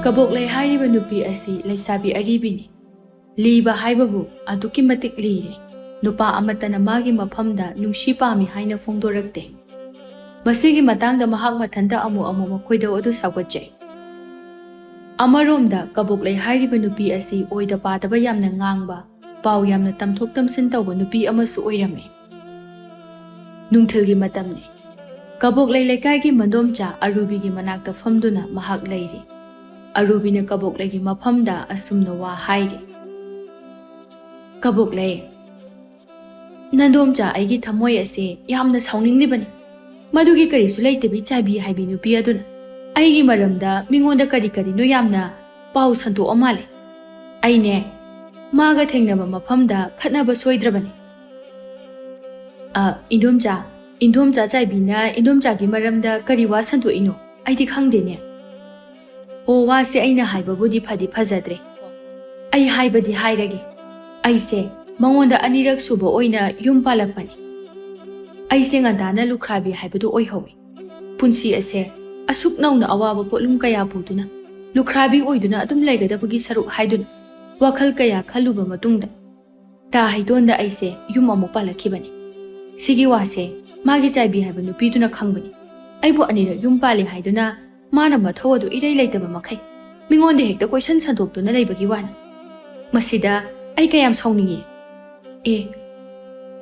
Kaboklei hairiba nupi asi laisabi aribini. Liba haibabu aduki matik liri. Nupa amatana magi maphamda nungsi pami haina phongdorakte. Masigi matangda mahak mathanta amu makhoida odu sagwatjai. Amaromda Kaboklei hairiba nupi asi oida padaba yamna ngangba, pau yamna tamthok tamsin tawba nupi amasu oirame. Nungthilgi matamni. Kaboklei lekaigi mandomcha arubigi manakta famduna mahak leiri. Arubina Kabokleigi maphamda asumna wa hairi. Kaboklei Nandomcha aigi thamoy ase yamna saunginglibani. Madugi karisu leitebi chaibi haibi nupi aduna. Aigi maramda mingonda kari no yamna pau santo amale. Aine maga thengnaba maphamda khatnaba soidrabani. Indomcha chaibina indomcha gi maramda kari wa santo ino aidi khangdene. O wase aina haibabudi phadi phajadre. Ai haibadi hairage. Aise mangonda anirak suba oina yum palakpani. Aise ngandana lukhrabi haibadu oihawi. Punsi ase asuk nauna awaba potlum kaya puduna. Lukhrabi oiduna adum laigadabagi saruk haiduna. Wakhal kaya khaluba matungda. Ta haidonda aise yum amu palakhibani. Sigi wase magi chaibi haiba nupiduna khangbani. Aibu anira yum pali haiduna Mana mathawadu irai laitaba makai. Mingonde hekta question sandokduna laibagi wana. Masida ai kayam saungningi.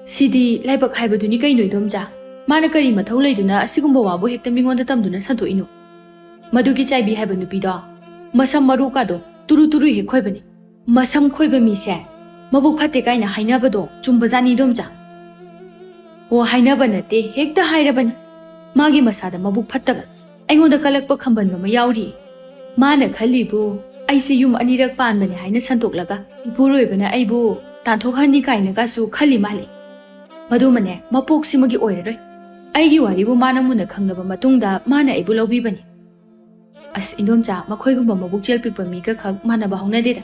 Sidi laibak haibaduni kaino idomja. Mana kari mathaw laiduna asigumba wabu hekta mingonda tamduna santo ino. Madugi chaibi haiba nupido. Masam maru kado turu he khoibani. Masam khoiba mise. Mabuk phate kaina hainabado chumbajani idomja. O hainaba nate hekta hairabani. Magi masada mabuk phattaba. Aingoda kalakpa khamban ma yauri. Mana khalibu aise yum anirak panbani haina santoklaga ipuroibana aibu tanthokhanni kaina kasu khali mali. Madumane mapok simagi oiraroi. Aigi waribu mana muna khangnaba matungda mana aibu lobibani. As indomcha makhoigumba mabuk jelpikpa miga khak mana bahaunadeda.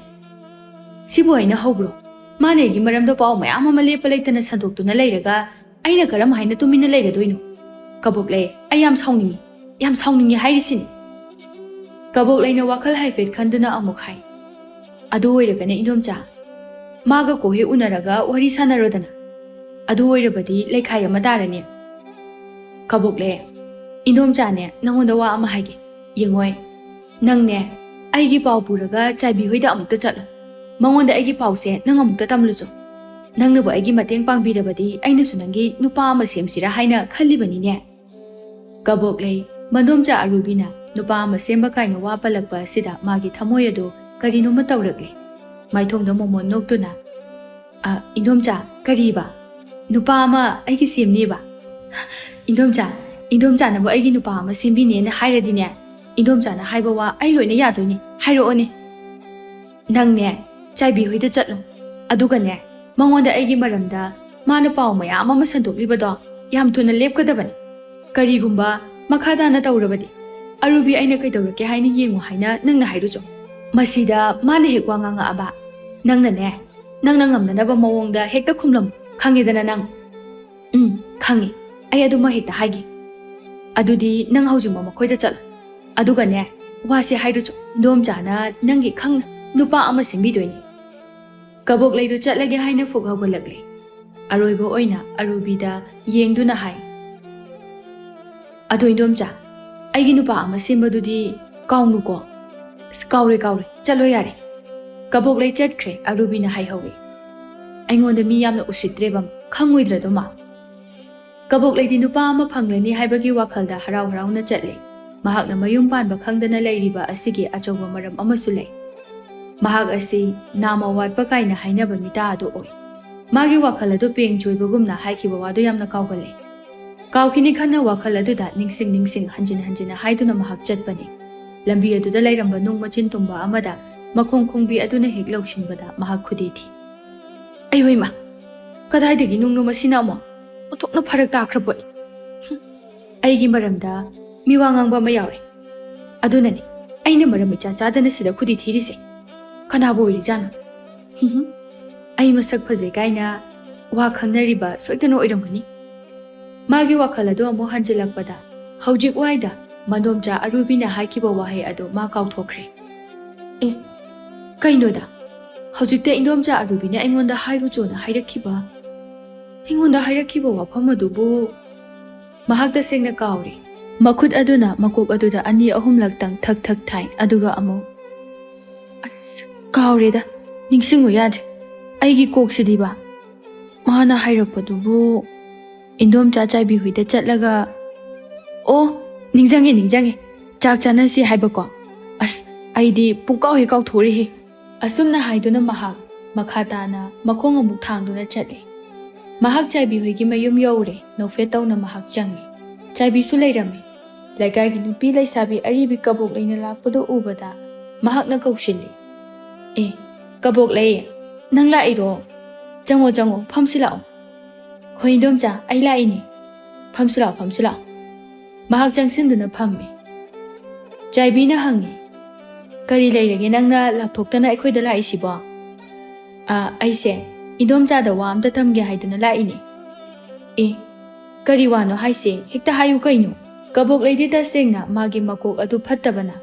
Sibu aina hobro. Mana egi maramda pau mayam ama lepa leitana santoktuna leiraga aina karam haina tumina leigadoino. Kaboklei ayam saungningi. Yam saungningi hairisini. Kabokleina wakhal haifet khanduna amuk hai. Adu oiragane indomcha. Maga kohe unaraga wari sanarodana. Adu oirabadi leikhai ama darane. Kaboklei indomcha ne nangonda wa ama haige. Yengoi nangne aigi pau puraga chaibi hoida amukta chatlo. Mangonda aigi pause nang amukta tamlujo. Nangnabu aigi mateng pangbirabadi ainasu nangi nupa ama semsira haina khallibani ne. Kaboklei Mandomcha arubina nupa ama semba kaina wa palakpa sida magi thamoy adu karino matawrakle. Maithongda momon noktuna. Indomcha kariba. Nupa ama aigi semni ba. Indomcha nabu aigi nupa ama sembine na hairadine. Indomcha na haiba wa ai loina yadoini. Hairoone. Nangne chaibi hoida chatlo. Aduga ne mangonda aigi maramda mana pau mayam ama sandoklibado yam thuna lepkadabani. Karigumba Makadana taurabadi. Arubi aina kay taurake haini yengu haina nang na hairujo. Masida mana hekwa nga aba. Nang na ne. Nang nangam na naba mawongda hekta kumlam. Kangidana nang. Kangi. Ay aduma hekta haigi. Adudi nang haujuma makoy da chala. Aduga ne. Wasi hairujo. Dom jana nangi kang nupa ama sembidoini. Kaboklei do chatlage haina fughaw balagle. Aroibo oina arubida yengduna hai. Ado indomcha, aigi nupa ama sembadudi kaunu ko. Kaure chalo yare. Kaboklei chatkre arubina haihawi. Aingonda mi yamna usitrebam khangwidra ma. Kaboklei di nupa ama phanglani haibagi wakhalda harau na chatle. Mahakna mayum panba khangdana leiriba asigi achoba maram amasu lei. Mahak asi nama watpa kaina hainaba mita ado oi. Magi wakhala do peng joibagumna haikiba wado yamna kawgale. Kaukini khana wakhal aduda ningsing hanjina haiduna mahak chatpani. Lambi aduda lairamba nung machin tumba amada makhong khongbi aduna hek laushinbada mahak khudithi. Ai hoima. Kadaidagi nung masina mo. Othokna pharak takraboi. Aigi maramda miwangang ma yaure. Adunani aina maram icha chadana sida khudithi rise. Kanabo iri jana. Ai masak phaje kaina wa khangnariba soitana oiramgani. Magi wakhal adu amu hanjilakpada haujik waida mandomcha arubina haikiba wahai adu ma kauthokre. ꯑꯦ ꯀꯩꯅꯣꯗ ꯍꯧꯖꯤꯛꯇ ꯏꯟꯗꯣꯝꯆꯥ ꯑꯔꯨꯕꯤꯅ ꯑꯩꯉꯣꯟꯗ ꯍꯥꯏꯔꯨꯆꯣꯅ ꯑꯩꯉꯣꯟꯗ ꯍꯥꯏꯔꯛꯈꯤꯕ ꯋꯥꯐꯝ ꯑꯗꯨꯕꯨ ꯃꯍꯥꯛ ꯇꯁꯦꯡꯅ ꯀꯥꯎꯔꯦ ꯃꯈꯨꯠ ꯑꯗꯨꯅ ꯃꯀꯣꯛ ꯑꯗꯨꯗ ꯑꯅꯤ ꯑꯍꯨꯝꯂꯛꯇꯪ ꯊꯛ ꯊꯛ ꯊꯥꯏ ꯑꯗꯨꯒ ꯑꯃꯨꯛ ꯑꯁ ꯀꯥꯎꯔꯦꯗ ꯅꯤꯡꯁꯤꯡꯉꯨ ꯌꯥꯗ꯭ꯔꯦ ꯑꯩꯒꯤ ꯀꯣꯛꯁꯤꯗꯤꯕ ꯃꯥꯅ ꯍꯥꯏꯔꯛꯄꯗꯨꯕꯨ ꯏꯟꯗꯣꯝꯆꯥ ꯆꯥꯏꯕꯤ ꯍꯨꯏꯗ ꯆꯠꯂꯒ ꯑꯣ ꯅꯤꯡꯖꯪꯉꯦ ꯆꯥꯛ ꯆꯥꯅꯁꯤ ꯍꯥꯏꯕꯀꯣ ꯑꯁ ꯑꯩꯗꯤ ꯄꯨꯡꯀꯥꯎ ꯍꯦꯛ ꯀꯥꯎꯊꯣꯛꯔꯤꯍꯦ ꯑꯁꯨꯝꯅ ꯍꯥꯏꯗꯨꯅ ꯃꯍꯥꯛ ꯃꯈꯥ ꯇꯥꯅ ꯃꯈꯣꯡ ꯑꯃꯨꯛ ꯊꯥꯡꯗꯨꯅ ꯆꯠꯂꯤ ꯃꯍꯥꯛ ꯆꯥꯏꯕꯤ ꯍꯨꯏꯒꯤ ꯃꯌꯨꯝ ꯌꯧꯔꯦ ꯅꯣꯛꯐꯦꯠ ꯇꯧꯅ ꯃꯍꯥꯛ ꯆꯪꯉꯤ ꯆꯥꯏꯕꯤꯁꯨ ꯂꯩꯔꯝꯃꯤ ꯂꯩꯀꯥꯏꯒꯤ ꯅꯨꯄꯤ ꯂꯩꯁꯥꯕꯤ ꯑꯔꯤꯕꯤ ꯀꯕꯣꯛꯂꯩꯅ ꯂꯥꯛꯄꯗꯨ ꯎꯕꯗ ꯃꯍꯥꯛꯅ ꯀꯧꯁꯤꯜꯂꯤ ꯑꯦ ꯀꯕꯣꯛꯂꯩ ꯅꯪ ꯂꯥꯛꯏꯔꯣ ꯆꯪꯉꯣ ꯐꯝꯁꯤ ꯂꯥꯛꯑꯣ ꯍꯣꯏ ꯏꯟꯗꯣꯝꯆꯥ ꯑꯩ ꯂꯥꯛꯏꯅꯦ ꯐꯝꯁꯤ ꯂꯥꯛꯑꯣ ꯃꯍꯥꯛ ꯆꯪꯁꯤꯟꯗꯨꯅ ꯐꯝꯃꯤ ꯆꯥꯏꯕꯤꯅ ꯍꯪꯉꯤ ꯀꯔꯤ ꯂꯩꯔꯒꯦ ꯅꯪꯅ ꯂꯥꯛꯊꯣꯛꯇꯅ ꯑꯩꯈꯣꯏꯗ ꯂꯥꯛꯏꯁꯤꯕꯣ ꯑꯩꯁꯦ ꯏꯟꯗꯣꯝꯆꯥꯗ ꯋꯥ ꯑꯝꯇ ꯊꯝꯒꯦ ꯍꯥꯏꯗꯨꯅ ꯂꯥꯛꯏꯅꯦ ꯑꯦ ꯀꯔꯤ ꯋꯥꯅꯣ ꯍꯥꯏꯁꯦ ꯍꯦꯛꯇ ꯍꯥꯏꯌꯨ ꯀꯩꯅꯣ ꯀꯕꯣꯛꯂꯩꯗꯤ ꯇꯁꯦꯡꯅ ꯃꯥꯒꯤ ꯃꯀꯣꯛ ꯑꯗꯨ ꯐꯠꯇꯕꯅ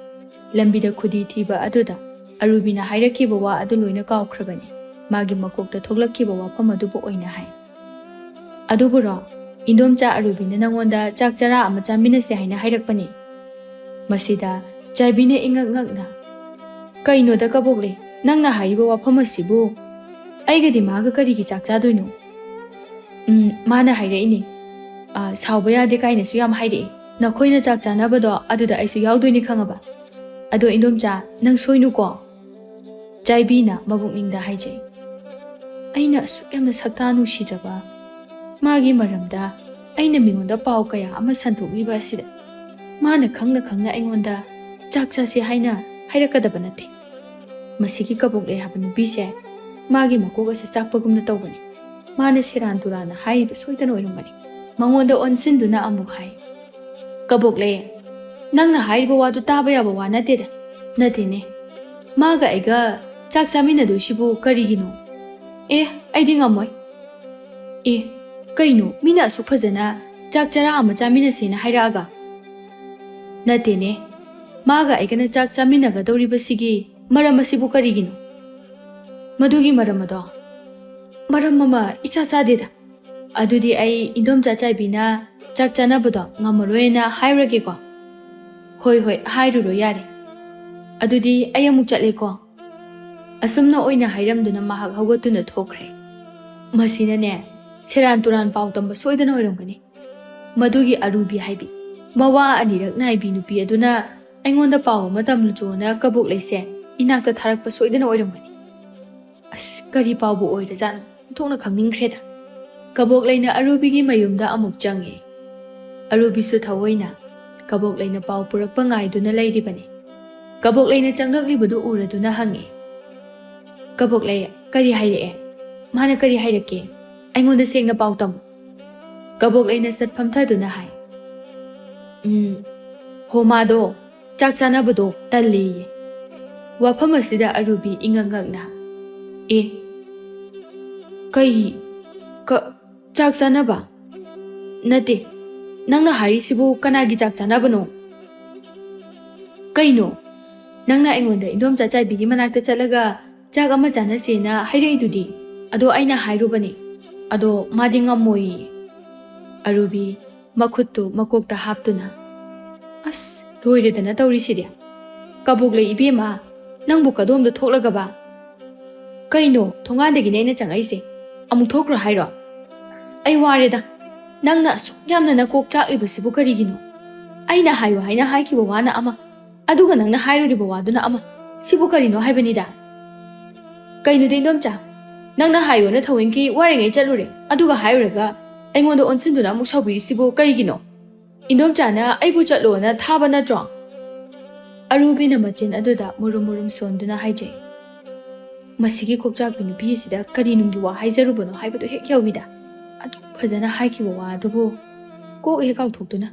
ꯂꯝꯕꯤꯗ ꯈꯨꯗꯤ ꯊꯤꯕ ꯑꯗꯨꯗ ꯑꯔꯨꯕꯤꯅ ꯍꯥꯏꯔꯛꯈꯤꯕ ꯋꯥ ꯑꯗꯨ ꯂꯣꯏꯅ ꯀꯥꯎꯈ꯭ꯔꯕꯅꯤ ꯃꯥꯒꯤ ꯃꯀꯣꯛꯇ ꯊꯣꯛꯂꯛꯈꯤꯕ ꯋꯥꯐꯝ ꯑꯗꯨꯕꯨ ꯑꯣꯏꯅ ꯍꯥꯏ ꯑꯗꯨꯕꯨꯔꯣ ꯏꯟꯗꯣꯝꯆꯥ ꯑꯔꯨꯕꯤꯅ ꯅꯪꯉꯣꯟꯗ ꯆꯥꯛ ꯆꯔꯥ ꯑꯃ ꯆꯥꯃꯤꯟꯅꯁꯦ ꯍꯥꯏꯅ ꯍꯥꯏꯔꯛꯄꯅꯤ ꯃꯁꯤꯗ ꯆꯥꯏꯕꯤꯅ ꯏꯉꯛ ꯉꯛꯅ ꯀꯩꯅꯣꯗ ꯀꯕꯣꯛꯂꯩ ꯅꯪꯅ ꯍꯥꯏꯔꯤꯕ ꯋꯥꯐꯝ ꯑꯁꯤꯕꯨ ꯑꯩꯒꯗꯤ ꯃꯥꯒ ꯀꯔꯤꯒꯤ ꯆꯥꯛ ꯆꯥꯗꯣꯏꯅꯣ ꯃꯥꯅ ꯍꯥꯏꯔꯛꯏꯅꯦ ꯁꯥꯎꯕ ꯌꯥꯗꯦ ꯀꯥꯏꯅꯁꯨ ꯌꯥꯝ ꯍꯥꯏꯔꯛꯏ ꯅꯈꯣꯏꯅ ꯆꯥꯛ ꯆꯥꯅꯕꯗꯣ ꯑꯗꯨꯗ ꯑꯩꯁꯨ ꯌꯥꯎꯗꯣꯏꯅꯤ ꯈꯪꯉꯕ ꯑꯗꯣ ꯏꯟꯗꯣꯝꯆꯥ ꯅꯪ ꯁꯣꯏꯅꯨꯀꯣ ꯆꯥꯏꯕꯤꯅ ꯃꯕꯨꯛꯅꯤꯡꯗ ꯍꯥꯏꯖꯩ ꯑꯩꯅ ꯑꯁꯨꯛ ꯌꯥꯝꯅ ꯁꯛꯇꯥ ꯅꯨꯡꯁꯤꯗ꯭ꯔꯕ ꯃꯥꯒꯤ ꯃꯔꯝꯗ ꯑꯩꯅ ꯃꯤꯉꯣꯟꯗ ꯄꯥꯎ ꯀꯌꯥ ꯑꯃ ꯁꯟꯗꯣꯛꯂꯤꯕ ꯑꯁꯤꯗ ꯃꯥꯅ ꯈꯪꯅ ꯑꯩꯉꯣꯟꯗ ꯆꯥꯛ ꯆꯥꯁꯤ ꯍꯥꯏꯅ ꯍꯥꯏꯔꯛꯀꯗꯕ ꯅꯠꯇꯦ ꯃꯁꯤꯒꯤ ꯀꯕꯣꯛꯂꯩ ꯍꯥꯏꯕ ꯅꯨꯄꯤꯁꯦ ꯃꯥꯒꯤ ꯃꯀꯣꯛ ꯑꯁꯤ ꯆꯥꯛꯄꯒꯨꯝꯅ ꯇꯧꯕꯅꯤ ꯃꯥꯅ ꯁꯦꯔꯥꯟ ꯇꯨꯔꯥꯟꯅ ꯍꯥꯏꯔꯤꯕ ꯁꯣꯏꯗꯅ ꯑꯣꯏꯔꯝꯒꯅꯤ ꯃꯉꯣꯟꯗ ꯑꯣꯟꯁꯤꯟꯗꯨꯅ ꯑꯃꯨꯛ ꯍꯥꯏ ꯀꯕꯣꯛꯂꯩ ꯅꯪꯅ ꯍꯥꯏꯔꯤꯕ ꯋꯥꯗꯨ ꯇꯥꯕ ꯌꯥꯕ ꯋꯥ ꯅꯠꯇꯦꯗ ꯅꯠꯇꯦꯅꯦ ꯃꯥꯒ ꯑꯩꯒ ꯆꯥꯛ ꯆꯥꯃꯤꯟꯅꯗꯣꯏꯁꯤꯕꯨ ꯀꯔꯤꯒꯤꯅꯣ ꯑꯩꯗꯤ ꯉꯝꯃꯣꯏ ꯀꯩꯅꯣ ꯃꯤꯅ ꯑꯁꯨꯛ ꯐꯖꯅ ꯆꯥꯛ ꯆꯔꯥ ꯑꯃ ꯆꯥꯃꯤꯟꯅꯁꯦꯅ ꯍꯥꯏꯔꯛꯑꯒ ꯅꯠꯇꯦꯅꯦ ꯃꯥꯒ ꯑꯩꯒꯅ ꯆꯥꯛ ꯆꯥꯃꯤꯟꯅꯒꯗꯧꯔꯤꯕꯁꯤꯒꯤ ꯃꯔꯝ ꯑꯁꯤꯕꯨ ꯀꯔꯤꯒꯤꯅꯣ ꯃꯗꯨꯒꯤ ꯃꯔꯝ ꯑꯗꯣ ꯃꯔꯝ ꯑꯃ ꯏꯆꯥ ꯆꯥꯗꯦꯗ ꯑꯗꯨꯗꯤ ꯑꯩ ꯏꯟꯗꯣꯝꯆꯥ ꯆꯥꯏꯕꯤꯅ ꯆꯥꯛ ꯆꯥꯅꯕꯗꯣ ꯉꯝꯃꯔꯣꯏꯅ ꯍꯥꯏꯔꯨꯔꯒꯦꯀꯣ ꯍꯣꯏ ꯍꯥꯏꯔꯨꯔꯣ ꯌꯥꯔꯦ ꯑꯗꯨꯗꯤ ꯑꯩ ꯑꯃꯨꯛ ꯆꯠꯂꯦꯀꯣ ꯑꯁꯨꯝꯅ ꯑꯣꯏꯅ ꯍꯥꯏꯔꯝꯗꯨꯅ ꯃꯍꯥꯛ ꯍꯧꯒꯠꯇꯨꯅ ꯊꯣꯛꯈ꯭ꯔꯦ ꯃꯁꯤꯅꯅꯦ ꯁꯦꯔꯥꯟ ꯇꯨꯔꯥꯟ ꯄꯥꯎ ꯇꯝꯕ ꯁꯣꯏꯗꯅ ꯑꯣꯏꯔꯝꯒꯅꯤ ꯃꯗꯨꯒꯤ ꯑꯔꯨꯕꯤ ꯍꯥꯏꯕꯤ ꯃꯋꯥ ꯑꯅꯤꯔꯛ ꯅꯥꯏꯕꯤ ꯅꯨꯄꯤ ꯑꯗꯨꯅ ꯑꯩꯉꯣꯟꯗ ꯄꯥꯎ ꯑꯃ ꯇꯝꯂꯨꯆꯣꯅ ꯀꯕꯣꯛꯂꯩꯁꯦ ꯏꯅꯥꯛꯇ ꯊꯥꯔꯛꯄ ꯁꯣꯏꯗꯅ ꯑꯣꯏꯔꯝꯒꯅꯤ ꯑꯁ ꯀꯔꯤ ꯄꯥꯎꯕꯨ ꯑꯣꯏꯔꯖꯥꯠꯅꯣ ꯊꯣꯛꯅ ꯈꯪꯅꯤꯡꯈ꯭ꯔꯦꯗ ꯀꯕꯣꯛꯂꯩꯅ ꯑꯔꯨꯕꯤꯒꯤ ꯃꯌꯨꯝꯗ ꯑꯃꯨꯛ ꯆꯪꯉꯤ ꯑꯔꯨꯕꯤꯁꯨ ꯊꯑꯣꯏꯅ ꯀꯕꯣꯛꯂꯩꯅ ꯄꯥꯎ ꯄꯨꯔꯛꯄ ꯉꯥꯏꯗꯨꯅ ꯂꯩꯔꯤꯕꯅꯤ ꯀꯕꯣꯛꯂꯩꯅ ꯆꯪꯂꯛꯂꯤꯕꯗꯨ ꯎꯔꯗꯨꯅ ꯍꯪꯉꯤ ꯀꯕꯣꯛꯂꯩ ꯀꯔꯤ ꯍꯥꯏꯔꯛꯑꯦ ꯃꯥꯅ ꯀꯔꯤ ꯍꯥꯏꯔꯛꯀꯦ ꯑꯩꯉꯣꯟꯗ ꯁꯦꯡꯅ ꯄꯥꯎ ꯇꯝꯃꯨ ꯀꯕꯣꯛꯂꯩꯅ ꯆꯠ ꯐꯝꯊꯗꯨꯅ ꯍꯥꯏ ꯍꯣ ꯃꯥꯗꯣ ꯆꯥꯛ ꯆꯥꯅꯕꯗꯣ ꯇꯜꯂꯦꯌꯦ ꯋꯥꯐꯝ ꯑꯁꯤꯗ ꯑꯔꯨꯕꯤ ꯏꯉꯛ ꯉꯛꯅ ꯆꯥꯛ ꯆꯥꯅꯕ ꯅꯠꯇꯦ ꯅꯪꯅ ꯍꯥꯏꯔꯤꯁꯤꯕꯨ ꯀꯅꯥꯒꯤ ꯆꯥꯛ ꯆꯥꯅꯕꯅꯣ ꯀꯩꯅꯣ ꯅꯪꯅ ꯑꯩꯉꯣꯟꯗ ꯏꯟꯗꯣꯝꯆꯥ ꯆꯥꯏꯕꯤꯒꯤ ꯃꯅꯥꯛꯇ ꯆꯠꯂꯒ ꯆꯥꯛ ꯑꯃ ꯆꯥꯅꯁꯦꯅ ꯍꯥꯏꯔꯛꯏꯗꯨꯗꯤ ꯑꯗꯣ ꯑꯩꯅ ꯍꯥꯏꯔꯨꯕꯅꯦ ꯑꯗꯣ ꯃꯥꯗꯤ ꯉꯝꯃꯣꯏꯌꯦ ꯑꯔꯨꯕꯤ ꯃꯈꯨꯠꯇꯨ ꯃꯀꯣꯛꯇ ꯍꯥꯞꯇꯨꯅ ꯑꯁ ꯂꯣꯏꯔꯦꯗꯅ ꯇꯧꯔꯤꯁꯤꯗꯤ ꯀꯕꯣꯛꯂꯩ ꯏꯕꯦꯝꯃ ꯅꯪꯕꯨ ꯀꯗꯣꯝꯗ ꯊꯣꯛꯂꯒꯕ ꯀꯩꯅꯣ ꯊꯣꯡꯒꯥꯟꯗꯒꯤꯅꯦ ꯑꯩꯅ ꯆꯪꯉꯛꯏꯁꯦ ꯑꯃꯨꯛ ꯊꯣꯛꯈ꯭ꯔꯣ ꯍꯥꯏꯔꯣ ꯑꯁ ꯑꯩ ꯋꯥꯔꯦꯗ ꯅꯪꯅ ꯑꯁꯨꯛ ꯌꯥꯝꯅ ꯅꯀꯣꯛ ꯆꯥꯛꯂꯤꯕꯁꯤꯕꯨ ꯀꯔꯤꯒꯤꯅꯣ ꯑꯩꯅ ꯍꯥꯏꯌꯨ ꯍꯥꯏꯅ ꯍꯥꯏꯈꯤꯕ ꯋꯥꯅ ꯑꯃ ꯑꯗꯨꯒ ꯅꯪꯅ ꯍꯥꯏꯔꯨꯔꯤꯕ ꯋꯥꯗꯨꯅ ꯑꯃ ꯁꯤꯕꯨ ꯀꯔꯤꯅꯣ ꯍꯥꯏꯕꯅꯤꯗ ꯀꯩꯅꯣꯗ ꯏꯟꯗꯣꯝꯆꯥ ꯅꯪꯅ ꯍꯥꯏꯌꯣꯅ ꯊꯧꯋꯣꯏꯟꯀꯤ ꯋꯥꯔꯤꯉꯩ ꯆꯠꯂꯨꯔꯦ ꯑꯗꯨꯒ ꯍꯥꯏꯔꯨꯔꯒ ꯑꯩꯉꯣꯟꯗ ꯑꯣꯟꯁꯤꯟꯗꯨꯅ ꯑꯃꯨꯛ ꯁꯥꯎꯕꯤꯔꯤꯁꯤꯕꯨ ꯀꯔꯤꯒꯤꯅꯣ ꯏꯟꯗꯣꯝꯆꯥꯅ ꯑꯩꯕꯨ ꯆꯠꯂꯣꯅ ꯊꯥꯕ ꯅꯠꯇ꯭ꯔꯣ ꯑꯔꯨꯕꯤꯅ ꯃꯆꯤꯟ ꯑꯗꯨꯗ ꯃꯨꯔꯨꯝ ꯁꯣꯟꯗꯨꯅ ꯍꯥꯏꯖꯩ ꯃꯁꯤꯒꯤ ꯀꯣꯛꯆꯥꯛꯄꯤ ꯅꯨꯄꯤ ꯑꯁꯤꯗ ꯀꯔꯤ ꯅꯨꯡꯒꯤ ꯋꯥ ꯍꯥꯏꯖꯔꯨꯕꯅꯣ ꯍꯥꯏꯕꯗꯨ ꯍꯦꯛ ꯌꯧꯏꯗ ꯑꯗꯨꯛ ꯐꯖꯅ ꯍꯥꯏꯈꯤꯕ ꯋꯥ ꯑꯗꯨꯕꯨ ꯀꯣꯛ ꯍꯦꯛ ꯀꯥꯎꯊꯣꯛꯇꯨꯅ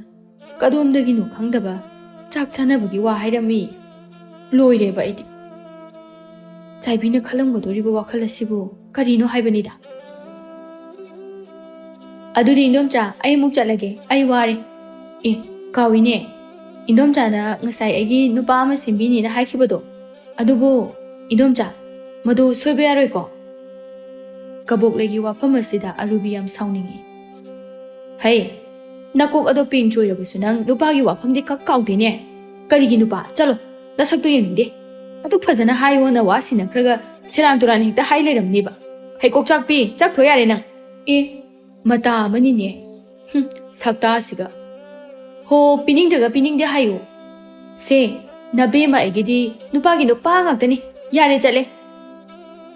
ꯀꯗꯣꯝꯗꯒꯤꯅꯣ ꯈꯪꯗꯕ ꯆꯥꯛ ꯆꯥꯅꯕꯒꯤ ꯋꯥ ꯍꯥꯏꯔꯝꯃꯤ ꯂꯣꯏꯔꯦꯕ ꯑꯩꯗꯤ ꯆꯥꯏꯕꯤꯅ ꯈꯜꯂꯝꯒꯗꯧꯔꯤꯕ ꯋꯥꯈꯜ ꯑꯁꯤꯕꯨ ꯀꯔꯤꯅꯣ ꯍꯥꯏꯕꯅꯤꯗ ꯑꯗꯨꯗꯤ ꯏꯟꯗꯣꯝꯆꯥ ꯑꯩ ꯑꯃꯨꯛ ꯆꯠꯂꯒꯦ ꯑꯩ ꯋꯥꯔꯦ ꯀꯥꯎꯏꯅꯦ ꯏꯟꯗꯣꯝꯆꯥꯅ ꯉꯁꯥꯏ ꯑꯩꯒꯤ ꯅꯨꯄꯥ ꯑꯃ ꯁꯦꯝꯕꯤꯅꯤꯅ ꯍꯥꯏꯈꯤꯕꯗꯣ Adubo, Indomcha, Madu Sobeareko. Kaboklegi wafam asida Arubi yam soundingi. Hey, nakok ado ping choy sunang lupagi wafam di kakauti ne. Karigi nupa, chalo, nasak to yuninde. Adu fazana hai wana wasina kraga seram turan hikta hai leram niba. Hey kokchakbi, chakro yare nang. Mata mani ne. Sakta asiga. Ho, pining daga pining de hayo. Se, nabe ma egidi, nupagi nupa ngakta ni. Yare chale.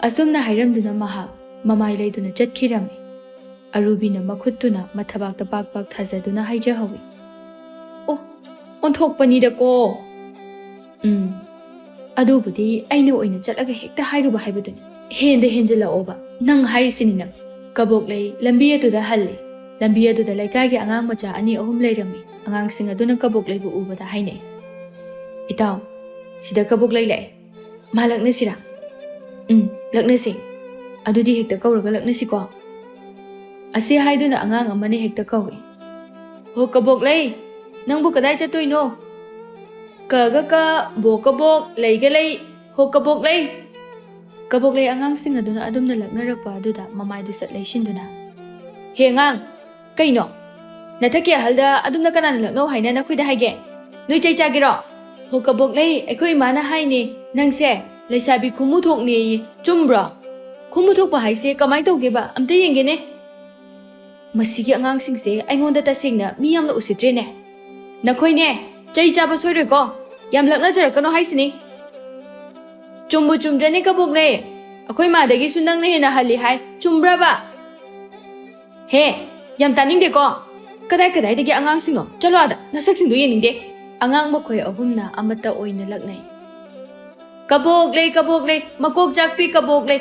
Asumna hairam duna maha, mamai lay duna chat kirami. Arubi na makutuna matabak tabak bak thaza duna haija hawi. Oh, on thok pani da ko. Adu budi, aina oina chalaga hekta hairuba haibuduni. Hende henjela oba, nang hairi sinina. Kaboklei, lambiya tuda halli. Lambiya tuda laikagi angang macha ani ahum layrami. Angang singa duna kaboklei bu ubada haine. Itaw, sida kaboklei lai. Malak na sira. Lakna si. Adudi hekta kauraga lakna si ko. Asi haiduna angang amani hekta kawi. Ho kaboklei, nang bu kadai chatoy no. Kaga bo kabok lay galay. Ho kaboklei. Kaboklei angang singa duna adum na lakna rakpa aduda mamay du sat lay shinduna. He ngang, kaino. Nathaki halda adum na kanan lakno haina na kuida haige. Nui chay chagiro. Ho kaboklei, ekoi mana haini nang se. Laisabi kumuthok ni chumbra. Kumuthok pa haise kamay tawge ba amta yenge ne. Masigi angang singse aingonda tasengna mi yamna usitre ne. Nakhoi ne, chay chaba soire ko. Yam lakna jarakano haisini. Chumbu chumdra ne kaboklei. Akoi madagi sunang ne hena hali hai chumbra ba. He, yam taning de ko. Kadai dagi angang singo. Chalo ada, nasak singdo yening de. Angang makhoi ahumna amata oina laknai. Kaboklei, Kokchakbi Kaboklei,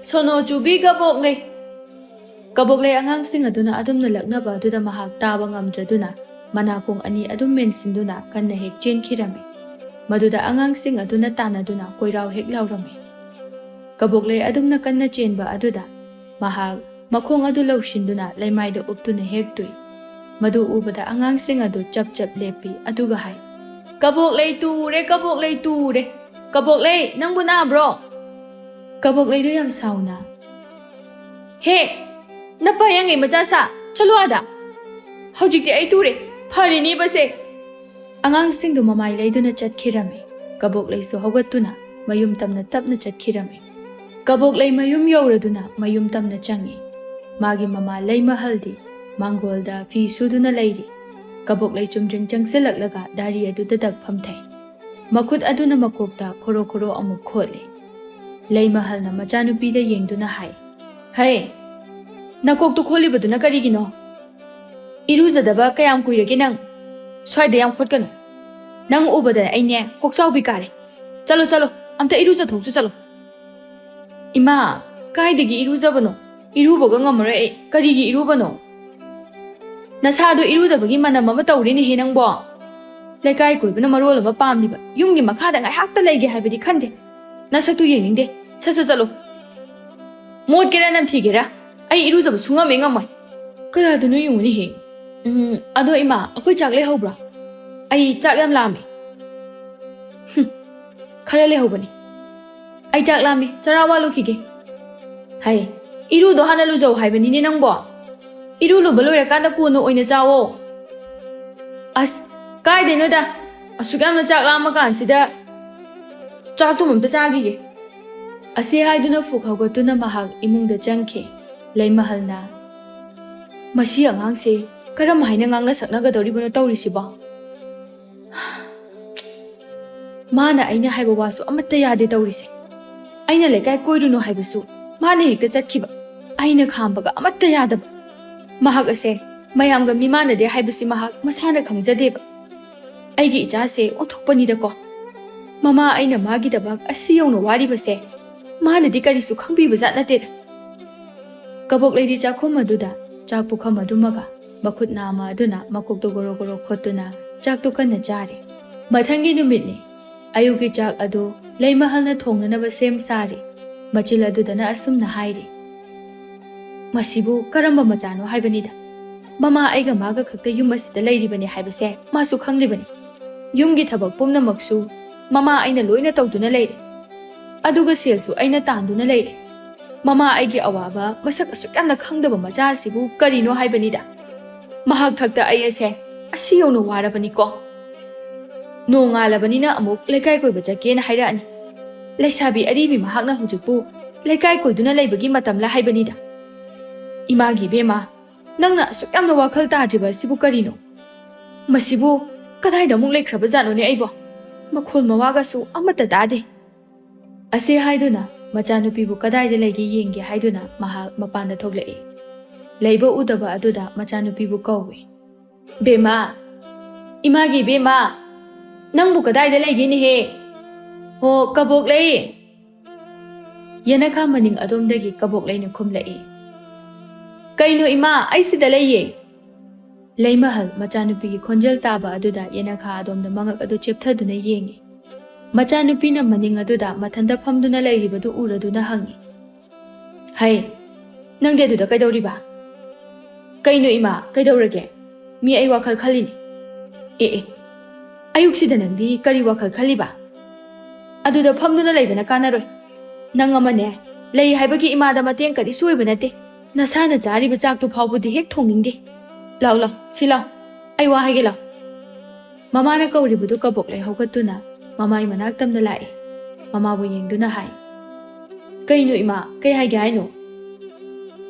sono chubi kaboklei. Kaboklei angang sing aduna adum na lakna ba aduda mahak taba ngamdraduna manakong ani adum mensinduna kanna hek chen kirami. Maduda angang sing aduna tanaduna koiraw hek laurami. Kaboklei adum na kanna chen ba aduda mahak makong adu lawshinduna laymayda uptuna hek tui. Madu ubada angang sing adu chap lepi aduga hai. Kaboklei ture. Kaboklei, nang buna bro. Kaboklei do yam sauna. He, napayang macha chalo ada. Hojikti ay ture, pari ni base. Angang sing do mamay lay do na chat kirami. Kaboklei so hogatuna, mayum tam na tap na chat kirami. Kaboklei mayum yauraduna, mayum tam na changi. Magi mama lay mahaldi, mangolda fi sudu na layri. Kaboklei chumdring changsilak laga dari adu dadag pamtay. Makut adu na makokta koro amuk khole. Lay mahal na machanupi da yengdu na hai. Hai, nakokto kholi badu na karigino. Iruzadaba kayam kuiragi nang. Swayda yam khotkano. Nang ubada ay niya kokchakbi kare. Chalo, amta iruza thoksu chalo. Ima, kaidagi iruzabano. Irubaga ngamara ay karigi irubano. Nasado irudabagi manam ama tawrini hinang bo. Laikai koibana marol ama pamliba yumgi makhada ngai hakta leige haibadi khande. Nasaktu yeningde. Sasa chalo. Mod kera nam thigera. Ai iruzaba sungam engamai. Kaya dunu yungni he. Ado ima akoi chakle hobra. Ai chak yam lami. Khara le hobani. Ai chak lami charawa lokige. Hai, iru do hana lu jaw haibani ni nang bo. Iru lu baloira kanda kuno oina jawo. As kai de no da. Asugam na chak lama kan sida. Chak tu mum ta chagi. Ase hai duna fuk hawgatuna mahag imung da jangke. Lay mahal na. Masi angang se karam haina ngang na sakna ga dori buno tawri siba. Mana aina haiba wasu amatta yade tawri se. Aina lekai koiruno haibasu. Mana hekta chatkiba. Aina khambaga amatta yadaba. Mahag ase mayamga mimana de haibasi mahag masana khangjadeba. Aigi icha se onthokpani da ko. Mama aina magi dabak asi yongno wari base. Mana di kari su khangbi bazat na te. Kaboklei di chakhom aduda chak pukham adumaga makhut nama aduna makok do goro khotuna chak to kanna jari. Mathangi numit ni ayugi chak adu lay mahal na thongna na ba sem sari. Machil aduda na asum na hairi. Masibu karamba machano haibani da. Mama aiga maga khakta yum asida lairibani haibase masu khanglibani. Yumgi thabak pumna maksu Mama aina loina tawduna leire. Aduga selsu aina tanduna leire. Mama aigi awaba masak asuk yamna khangdaba macha asibu karino haibanida. Mahak thakta ai ase asi yawna warabani ko. No ngalabanina amuk lekai koiba jakena hairani. Laisabi aribi mahakna hujukpu lekai koiduna leibagi matamla haibanida. Imagi bema nangna asuk yamna wakhal tadriba sibu karino. Masibu kadaida muk leikraba janone aibo. Makhol mawagasu amata tade. Ase haiduna machanupibu kadaida leigi yenge haiduna mahak mapanda thoglai. Leiba udaba aduda machanupibu kawe. Bema imagi bema nangbu kadaida leigi ni he. Ho kaboklei. Yanakha maning adomdagi kaboklei na khumlai. Kaino ima aisida leiye. Leimahal machanupigi khonjel taba aduda yanakha adomda mangak adu chepthaduna yengi. Machanupina maning aduda mathanda phamduna leiribadu uraduna hangi. Hai, nangde aduda kaidawriba? Kaino ima kaidawrage? Mi ai wakhal khalini. Ayuksida nangdi kari wakhal khaliba? Aduda phamduna leibana kanaroi. Nang amane lei haibagi imada mateng kari suiba nate. Nasana chariba chaktu phawbudi hek thongningde. Lau lau, si lau. Ai wa haige lau. Mama na kauribudu kaboklei haugatuna. Mama ima naktamda lai. Mama bu yengduna hai. Kaino ima, kai haige haino.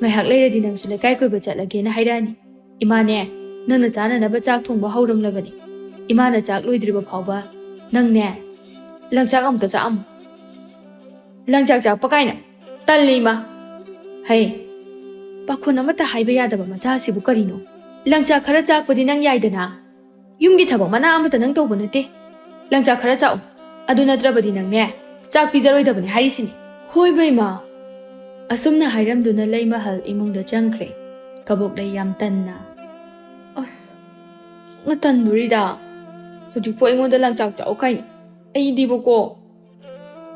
Ngai hak leiradi nangsu lekai koiba chatlage na hairani. Ima ne, nangna chana naba chak thongba hauramlabani. Ima na chak loidriba phawba. Nang ne, langchak amta cha am. Langchak chak pakaina. Talli ima. Hai. Pakhon amata haiba yadaba macha sibu karino. Langchak khara chakpadi nang yaidana. Yumgi thabak mana amata nang tawba nate. Langchak khara chau. Adu natrabadi nang ne. Chak pijaroidabani hairisini. Hoi bai ma. Asumna hairamduna Leimahal imungda changkre. Kaboklei yam tanna. As. Ngatan burida. Hujukpo ingonda langchak chau kaino. Ai dibuko.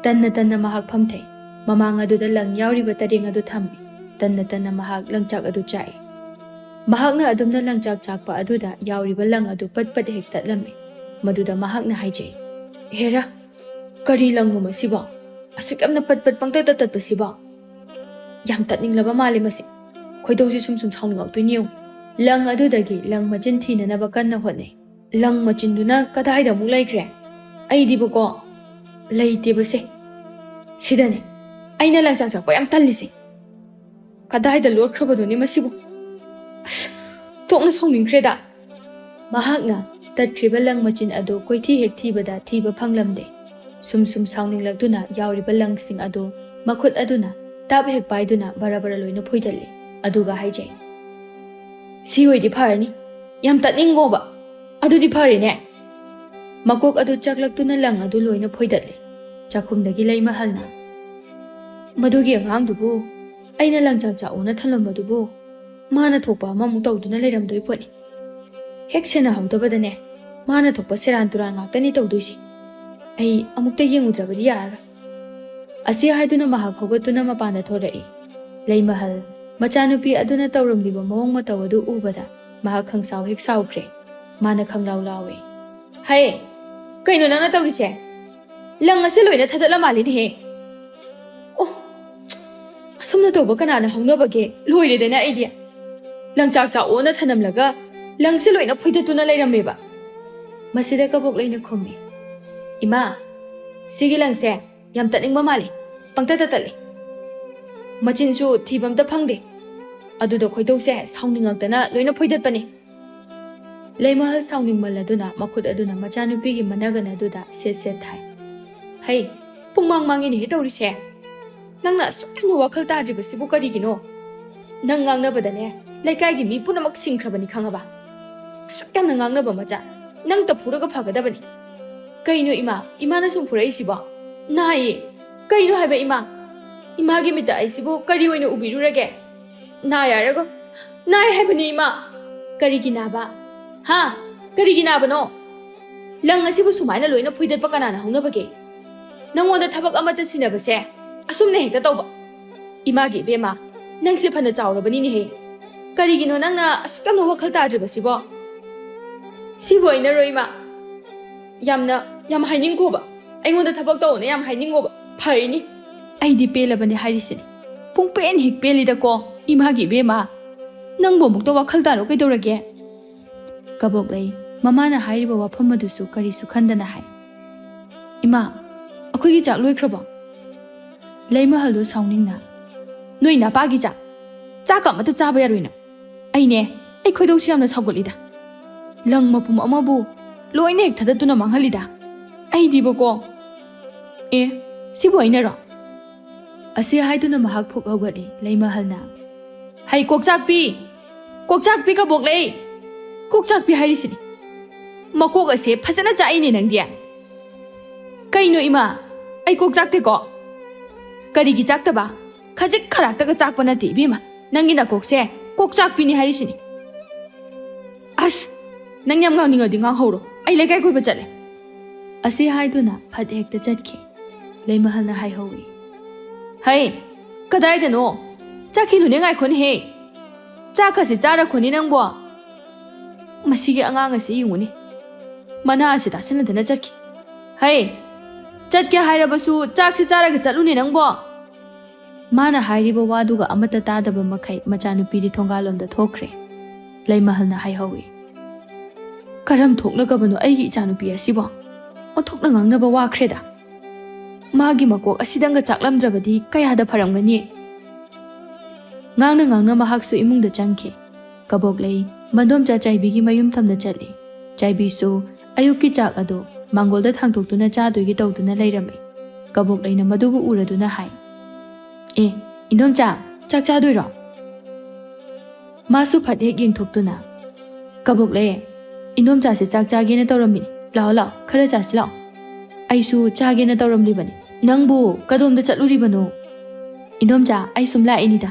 Tanna tanna mahak phamthai. Mamang aduda lang yauriba taring adu thambi. Tanna tanna mahak langchak adu chai. Mahakna adumna langchak chakpa aduda yauriba lang adu pat hek tatlami. Maduda mahakna haijay. Hera, kari lang mo masiba. Asuk yamna pat pangtatat pasiba. Yam tatning laba mali masi. Khoidawsi sum saungningaw tuiniyo. Lang adudagi lang machin thina nabakan na hone. Lang machinduna kadaida muk laikre. Ai dibuko. Laite base. Sidane. Aina langchak chakpa yam tallisi. Kadaida lorkhrabaduni masibu. Tokna sauningkreda. Mahakna tatkriba lang machin ado koithi hek thibada thiba phanglamde. Sum sauninglaktuna yauriba langsing ado makhut aduna tab hek paiduna barabara loina phoidalli. Aduga haijay. Si hoidi pharani. Yam tatningoba. Adudi pharine. Makok adu chaklaktuna lang adu loina phoidalli. Chakhumdagi Leimahalna. Madugi angangdubu aina langchak chauna thalombadubu mana thokpa mamuk tawduna leiramdoi poni. Hek sena hawdabadane mana thokpa seran turan ngaktani tawdoisi. Ai amukta yengudrabadi yara. Asi haiduna mahak hawgatuna mapanda thorai. Leimahal machanupi aduna tawramliba mawong mataw adu ubada mahak khangsaw hek sawkre. Mana khanglaw lawe. Hai, kaino nangna tawrise? Lang ase loina thadatla malini he. Oh, asumna tawba kanana hawnabage loiredana idea. Langchak chaona thanamlaga langse loina phoidatuna leirameba. Masida kabokleina khummi. Ima, sigi langse yam tatningba mali. Pangtatatali. Machinsu thibamta phangde. Aduda khoidawse sauningangtana loina phoidatpani. Leimahal sauningmaladuna makhut aduna machanupigi managana aduda set thai. Hai, pungmang mangini he tawrise. Nangna sukna wakhal tadriba sibu karigino. Nang ngangnabadane Leikaigi mi punamak singkrabani khangaba. Sukyamna ngangnaba macha nang ta phuraga phagadabani. Kaino ima na sum phurai siba. Nai kaino haiba ima. Imagi mita aisibu kari oina ubirurage. Na yarago. Nai haibani ima. Karigi naba. Ha, karigi naba no. Lang asibu sumaina loina phuidatpa kanana hawnabage. Nangonda thabak amata sinabase asumna hekta tawba. Imagi bema nangse phana chawrabani ni he. Karigino nangna asukam wakhal tadriba sibo. Sibo ina roima. Yam haining ko ba. ꯑꯩꯉꯣꯟꯗ ꯊꯕꯛ ꯇꯧꯅ ꯌꯥꯝ ꯍꯥꯏꯅꯤꯡꯉꯣꯕ ꯐꯩꯅꯤ ꯑꯩꯗꯤ ꯄꯦꯜꯂꯕꯅꯤ ꯍꯥꯏꯔꯤꯁꯤꯅꯤ ꯄꯨꯡ pen ꯍꯦꯛ ꯄꯦꯜꯂꯤꯗꯀꯣ ꯏꯃꯥꯒꯤ ꯏꯕꯦꯝꯃ ꯅꯪꯕꯨ ꯑꯃꯨꯛꯇ ꯋꯥꯈꯜ ꯇꯥꯔꯣ ꯀꯩꯗꯧꯔꯒꯦ ꯀꯕꯣꯛꯂꯩ ꯃꯃꯥꯅ ꯍꯥꯏꯔꯤꯕ ꯋꯥꯐꯝ ꯑꯗꯨꯁꯨ ꯀꯔꯤꯁꯨ ꯈꯟꯗꯅ ꯍꯥꯏ ꯏꯃꯥ ꯑꯩꯈꯣꯏꯒꯤ ꯆꯥꯛ ꯂꯣꯏꯈ꯭ꯔꯕꯣ ꯂꯩꯃꯍꯜꯗꯣ ꯁꯥꯎꯅꯤꯡꯅ ꯅꯣꯏ ꯅꯄꯥꯒꯤ ꯆꯥꯛꯀ ꯑꯃꯠꯇ ꯆꯥꯕ ꯌꯥꯔꯣꯏꯅ ꯑꯩ ꯈꯣꯏꯗꯧꯁꯤ ꯌꯥꯝꯅ ꯁꯥꯎꯒꯠꯂꯤꯗ ꯂꯪ ꯃꯄꯨꯝ ꯑꯃꯕꯨ ꯂꯣꯏꯅ ꯍꯦꯛ ꯊꯗꯠꯇꯨꯅ ꯃꯥꯡꯍꯜꯂꯤꯗ ꯑꯩꯗꯤꯕꯀꯣ ꯁꯤꯕꯨ ꯑꯩꯅꯔꯣ ꯑꯁꯤ ꯍꯥꯏꯗꯨꯅ ꯃꯍꯥꯛ ꯐꯨꯛ ꯍꯧꯒꯠꯂꯤ ꯂꯩꯃꯍꯜꯅ ꯍꯩ ꯀꯣꯛꯆꯥꯛꯄꯤ ꯀꯕꯣꯛꯂꯩ ꯀꯣꯛꯆꯥꯛꯄꯤ ꯍꯥꯏꯔꯤꯁꯤꯅꯤ ꯃꯀꯣꯛ ꯑꯁꯦ ꯐꯖꯅ ꯆꯥꯛꯏꯅꯦ ꯅꯪꯗꯤ ꯀꯩꯅꯣ ꯏꯃꯥ ꯑꯩ ꯀꯣꯛ ꯆꯥꯛꯇꯦꯀꯣ ꯀꯔꯤꯒꯤ ꯆꯥꯛꯇꯕ ꯈꯖꯤꯛ ꯈꯔꯥꯛꯇꯒ ꯆꯥꯛꯄ ꯅꯠꯇꯦ ꯏꯕꯦꯝꯃ ꯅꯪꯒꯤ ꯅꯀꯣꯛꯁꯦ ꯀꯣꯛꯆꯥꯛꯄꯤꯅꯤ ꯍꯥꯏꯔꯤꯁꯤꯅꯤ ꯑꯁ ꯅꯪ ꯌꯥꯝ ꯉꯥꯡꯅꯤꯡꯉꯗꯤ ꯉꯥꯡꯍꯧꯔꯣ ꯑꯩ ꯂꯩꯀꯥꯏ ꯀꯣꯏꯕ ꯆꯠꯂꯦ ꯑꯁꯤ ꯍꯥꯏꯗꯨꯅ ꯐꯠ ꯍꯦꯛꯇ ꯆꯠꯈꯤ ꯂꯩꯃꯍꯜꯅ ꯍꯥꯏꯍꯧꯏ ꯍꯩ ꯀꯗꯥꯏꯗꯅꯣ ꯆꯠꯈꯤꯅꯨꯅꯦ ꯉꯥꯏꯈꯣꯅꯦꯍꯦ ꯆꯥꯛꯀꯁꯤ ꯆꯥꯔꯈꯣꯅꯤ ꯅꯪꯕꯣ ꯃꯁꯤꯒꯤ ꯑꯉꯥꯡ ꯑꯁꯤ ꯌꯦꯡꯉꯨꯅꯤ ꯃꯅꯥ ꯑꯁꯤ ꯇꯥꯁꯤꯟꯅꯗꯅ ꯆꯠꯈꯤ ꯍꯩ ꯆꯠꯀꯦ ꯍꯥꯏꯔꯕꯁꯨ ꯆꯥꯛꯁꯤ ꯆꯥꯔꯒ ꯆꯠꯂꯨꯅꯦ ꯅꯪꯕꯣ ꯃꯥꯅ ꯍꯥꯏꯔꯤꯕ ꯋꯥꯗꯨꯒ ꯑꯃꯠꯇ ꯇꯥꯗꯕ ꯃꯈꯩ ꯃꯆꯥꯅꯨꯄꯤꯗꯤ ꯊꯣꯡꯒꯥꯜꯂꯣꯝꯗ ꯊꯣꯛꯈ꯭ꯔꯦ ꯂꯩꯃꯍꯜꯅ ꯍꯥꯏꯍꯧꯏ ꯀꯔꯝ ꯊꯣꯛꯂꯒꯕꯅꯣ ꯑꯩꯒꯤ ꯏꯆꯥꯅꯨꯄꯤ ꯑꯁꯤꯕꯣ ꯑꯣꯟꯊꯣꯛꯅ ꯉꯥꯡꯅꯕ ꯋꯥꯈ꯭ꯔꯦꯗ ꯃꯥꯒꯤ ꯃꯀꯣꯛ ꯑꯁꯤꯗꯪꯒ ꯆꯥꯛꯂꯝꯗ꯭ꯔꯕꯗꯤ ꯀꯌꯥꯗ ꯐꯔꯝꯒꯅꯤ ꯉꯥꯡꯅ ꯃꯍꯥꯛꯁꯨ ꯏꯃꯨꯡꯗ ꯆꯪꯈꯤ ꯀꯕꯣꯛꯂꯩ ꯃꯗꯣꯝꯆꯥ ꯆꯥꯏꯕꯤꯒꯤ ꯃꯌꯨꯝ ꯊꯝꯅ ꯆꯠꯂꯤ ꯆꯥꯏꯕꯤꯁꯨ ꯑꯌꯨꯛꯀꯤ ꯆꯥꯛ ꯑꯗꯨ ꯃꯥꯡꯒꯣꯜꯗ ꯊꯥꯡꯇꯣꯛꯇꯨꯅ ꯆꯥꯗꯣꯏꯒꯤ ꯇꯧꯗꯨꯅ ꯂꯩꯔꯝꯃꯤ ꯀꯕꯣꯛꯂꯩꯅ ꯃꯗꯨꯕꯨ ꯎꯔꯗꯨꯅ ꯍꯥꯏ ꯏꯟꯗꯣꯝꯆꯥ ꯆꯥꯛ ꯆꯥꯗꯣꯏꯔꯣ ꯃꯥꯁꯨ ꯐꯠ ꯍꯦꯛ ꯌꯦꯡꯊꯣꯛꯇꯨꯅ ꯀꯕꯣꯛꯂꯩ ꯏꯟꯗꯣꯝꯆꯥꯁꯦ ꯆꯥꯛ ꯆꯥꯒꯦꯅ ꯇꯧꯔꯝꯃꯤꯅꯤ ꯂꯥꯛꯑꯣ ꯈꯔ ꯆꯥꯁꯤ ꯂꯥꯛꯑꯣ ꯑꯩꯁꯨ ꯆꯥꯒꯦꯅ ꯇꯧꯔꯝꯂꯤꯕꯅꯤ ꯅꯪꯕꯨ ꯀꯗꯣꯝꯗ ꯆꯠꯂꯨꯔꯤꯕꯅꯣ ꯏꯟꯗꯣꯝꯆꯥ ꯑꯩ ꯁꯨꯝ ꯂꯥꯛꯏꯅꯤꯗ